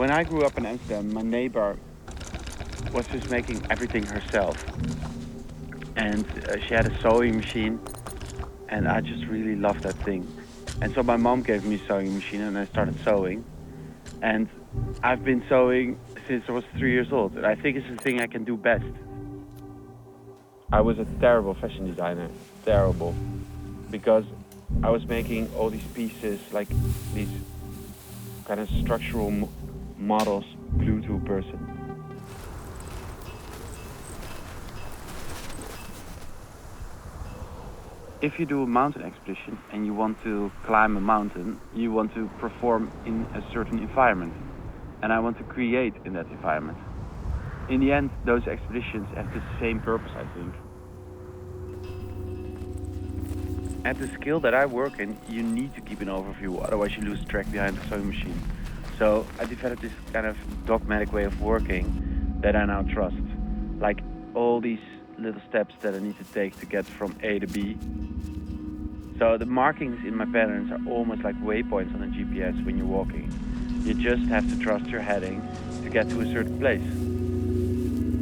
When I grew up in Amsterdam, my neighbor was just making everything herself. And she had a sewing machine, and I just really loved that thing. And so my mom gave me a sewing machine, and I started sewing. And I've been sewing since I was 3 years old, and I think it's the thing I can do best. I was a terrible fashion designer, terrible, because I was making all these pieces, like these kind of structural models glued to a person. If you do a mountain expedition and you want to climb a mountain, you want to perform in a certain environment. And I want to create in that environment. In the end, those expeditions have the same purpose, I think. At the scale that I work in, you need to keep an overview, otherwise you lose track behind the sewing machine. So I developed this kind of dogmatic way of working that I now trust. Like all these little steps that I need to take to get from A to B. So the markings in my patterns are almost like waypoints on a GPS when you're walking. You just have to trust your heading to get to a certain place.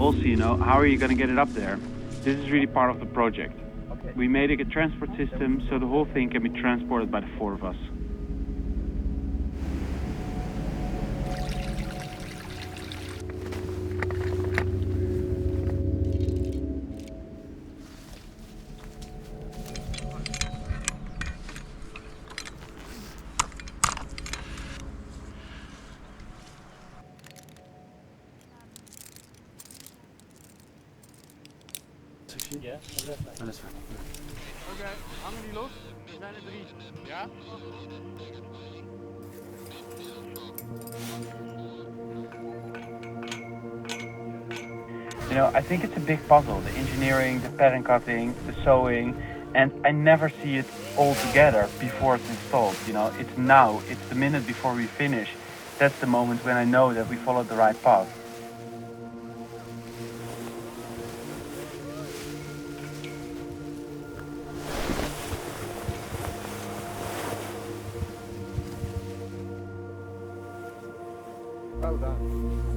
Also, how are you going to get it up there? This is really part of the project. Okay. We made a transport system so the whole thing can be transported by the 4 of us. Ja, dat is fijn. Oké, hangen die los? Er zijn er 3. Ja? I think it's a big puzzle, the engineering, the pattern cutting, the sewing, and I never see it all together before it's installed. It's now, it's the minute before we finish. That's the moment when I know that we followed the right path. Well done.